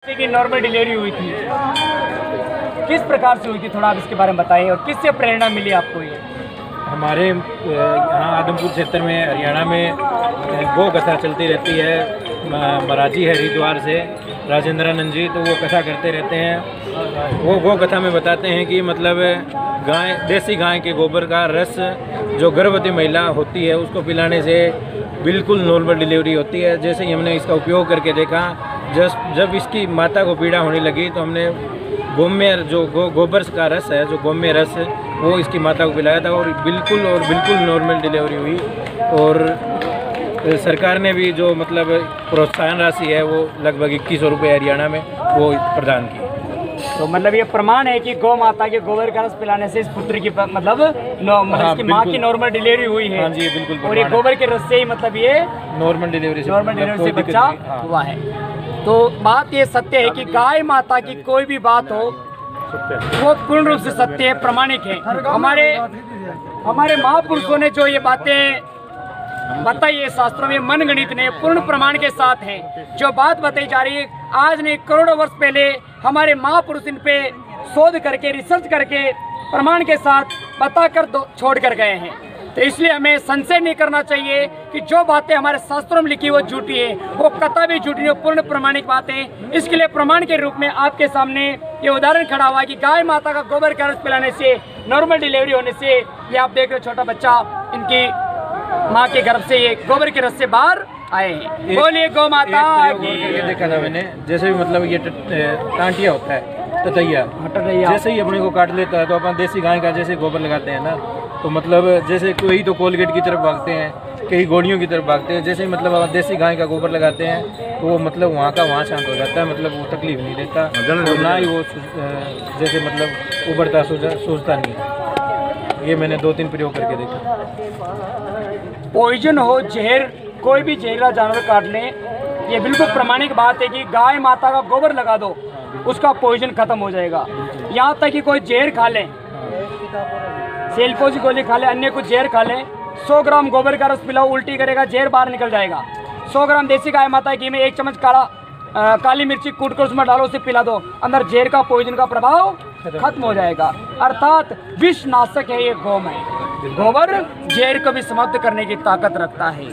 की normal delivery हुई थी, किस प्रकार से हुई थी, थोड़ा आप इसके बारे में बताइए और किससे प्रेरणा मिली आपको ये? हमारे यहाँ आदमपुर क्षेत्र में हरियाणा में गौ कथा चलती रहती है। महाराजी है हरिद्वार से राजेंद्रानंद जी, तो वो कथा करते रहते हैं। वो गौ कथा में बताते हैं कि मतलब गाय, देसी गाय के गोबर का रस जो गर्भवती महिला होती है उसको पिलाने से बिल्कुल नॉर्मल डिलीवरी होती है। जैसे ही हमने इसका उपयोग करके देखा, जब इसकी माता को पीड़ा होने लगी तो हमने गोम्य जो गोबर का रस है, जो गोम्य रस, वो इसकी माता को पिलाया था और बिल्कुल नॉर्मल डिलीवरी हुई। और सरकार ने भी जो मतलब प्रोत्साहन राशि है वो लगभग 2100 रुपये हरियाणा में वो प्रदान की। तो मतलब ये प्रमाण है कि गौ माता के गोबर का रस पिलाने से इस पुत्र की मतलब इसकी माँ की नॉर्मल डिलीवरी हुई है। हाँ जी, बिल्कुल। और ये गोबर के रस से ही मतलब ये नॉर्मल डिलीवरी से बच्चा हुआ है। तो बात ये सत्य है कि गाय माता की कोई भी बात हो वो पूर्ण रूप से सत्य है, प्रमाणिक है। हमारे महापुरुषों ने जो ये बातें बताई है शास्त्रों में, मनगणित ने पूर्ण प्रमाण के साथ है। जो बात बताई जा रही है आज नहीं करोड़ों वर्ष पहले हमारे महापुरुष इन पे शोध करके, रिसर्च करके, प्रमाण के साथ बताकर छोड़ कर गए हैं। तो इसलिए हमें संशय नहीं करना चाहिए कि जो बातें हमारे शास्त्रों में लिखी वो झूठी है, वो कथा भी झूठी है, पूर्ण प्रमाणिक बातें। इसके लिए प्रमाण के रूप में आपके सामने ये उदाहरण खड़ा हुआ कि गाय माता का गोबर का रस पिलाने से, नॉर्मल डिलीवरी होने से, ये आप देख रहे हो छोटा बच्चा इनकी माँ के गर्भ से ये गोबर के रस से बाहर आए हैं। बोलिए गौ माता की। देखा था मैंने, जैसे भी मतलब ये टांटिया होता है, ततैया, जैसे ही अपने को काट लेता है तो अपन देसी गाय का जैसे गोबर लगाते हैं ना, तो मतलब जैसे कोई तो कोलगेट की तरफ भागते हैं, कई गोलियों की तरफ भागते हैं। जैसे ही मतलब देसी गाय का गोबर लगाते हैं तो वो मतलब वहाँ का वहाँ शांत हो जाता है, मतलब वो तकलीफ नहीं देता, ना ही वो जैसे मतलब उबरता सोचता नहीं है। ये मैंने 2-3 प्रयोग करके देखा। पॉइजन हो, जहर, कोई भी जहरीला जानवर काट ले, ये बिल्कुल प्रमाणिक बात है कि गाय माता का गोबर लगा दो, उसका पॉइजन खत्म हो जाएगा। यहाँ तक कि कोई जहर खा ले, सेल्फोज की गोली खा ले, अन्य कुछ जहर खा ले, 100 ग्राम गोबर का रस पिलाओ, उल्टी करेगा, जहर बाहर निकल जाएगा। 100 ग्राम देसी गाय माता घी में 1 चम्मच काली मिर्ची कूट कर उसमें डालो, उसे पिला दो, अंदर जहर का, पॉइजन का प्रभाव खत्म हो जाएगा। अर्थात विष नाशक है ये गोमय। गोबर जहर को भी समाप्त करने की ताकत रखता है।